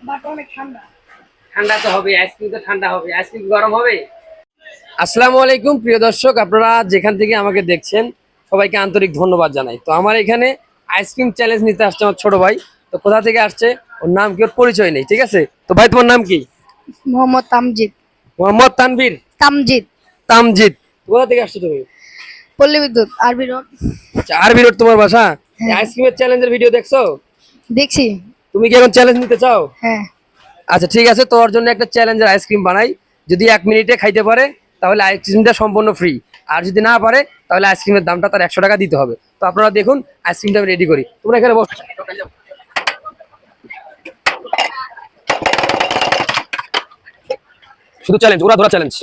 But অনেক ঠান্ডা। ঠান্ডা তো হবে, আইসক্রিম তো ঠান্ডা হবে, আইসক্রিম গরম হবে। আসসালামু আলাইকুম প্রিয় দর্শক, আপনারা যেখান থেকে আমাকে দেখছেন সবাইকে আন্তরিক ধন্যবাদ জানাই। তো আমার এখানে আইসক্রিম চ্যালেঞ্জ নিতে আসছে আমার ছোট ভাই। তো কোথা থেকে আসছে ওর নাম কি, ওর পরিচয় নেই, ঠিক আছে? তো ভাই তোমার নাম কি? মোহাম্মদ তামজিদ। মোহাম্মদ তানভীর। তামজিদ। তামজিদ। কোথা থেকে আসছো তুমি? পল্লী বিদ্যুৎ আরবি রোড। আচ্ছা, আরবি রোড তোমার বাসা? হ্যাঁ। আইসক্রিমের চ্যালেঞ্জের ভিডিও দেখছো? দেখছি। তুমি কি এখন চ্যালেঞ্জ নিতে চাও? হ্যাঁ। আচ্ছা ঠিক আছে, তোর জন্য একটা চ্যালেঞ্জের আইসক্রিম বানাই। যদি 1 মিনিটে খাইতে পারে তাহলে আইসক্রিমটা সম্পূর্ণ ফ্রি, আর যদি না পারে তাহলে আইসক্রিমের দামটা তার 100 টাকা দিতে হবে। তো আপনারা দেখুন আইসক্রিমটা আমি রেডি করি, তোমরা এখানে বসো। শুধু চ্যালেঞ্জ, ওরা ধরা চ্যালেঞ্জ।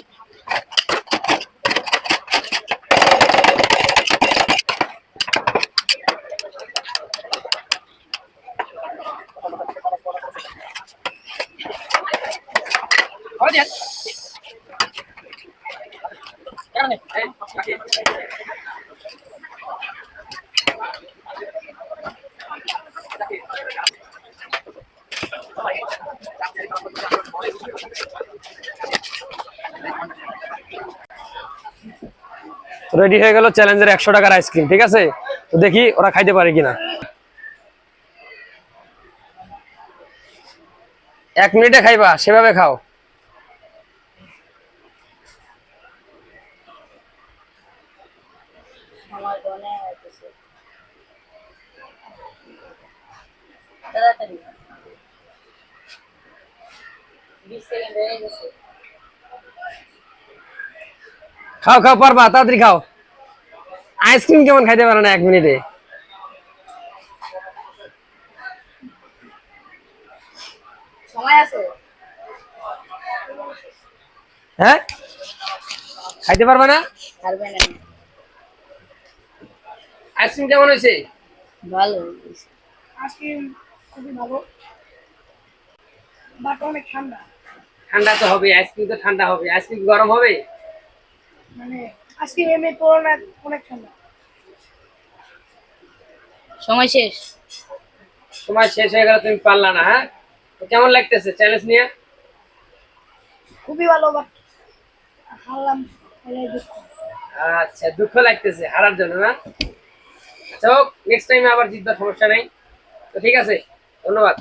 রেডি হয়ে গেল চ্যালেঞ্জের 100 টাকার আইসক্রিম, ঠিক আছে? তো দেখি ওরা খাইতে পারে কিনা। 1 মিনিটে খাইবা, সেভাবে খাও। খাও খাও, পারবা, তাড়াতাড়ি খাও। আইসক্রিম কেমন খাইতে পারে না 1 মিনিটে? সময় আছে। হ্যাঁ, খাইতে পারবা না? পারবে না। আইসক্রিম কেমন হয়েছে? ভালো। আইসক্রিম খুবই ভালো, বাট অনেক ঠান্ডা। ঠান্ডা তো হবে, আইসক্রিম তো ঠান্ডা হবে, আইসক্রিম গরম হবে। মানে আইসক্রিম এমনি তুলনায় অনেক ঠান্ডা। সময় শেষ। তোমার শেষ হয়ে গেল, তুমি পারলা না। হ্যাঁ, তো কেমন লাগতেছে চ্যালেঞ্জ নিয়ে? খুবই ভালো, বাট হারলাম, এটাই দুঃখ। আচ্ছা, দুঃখ লাগতেছে হারার জন্য না? আচ্ছা হোক, নেক্সট টাইমে আবার জিতবা, সমস্যা নেই। তো ঠিক আছে, ধন্যবাদ।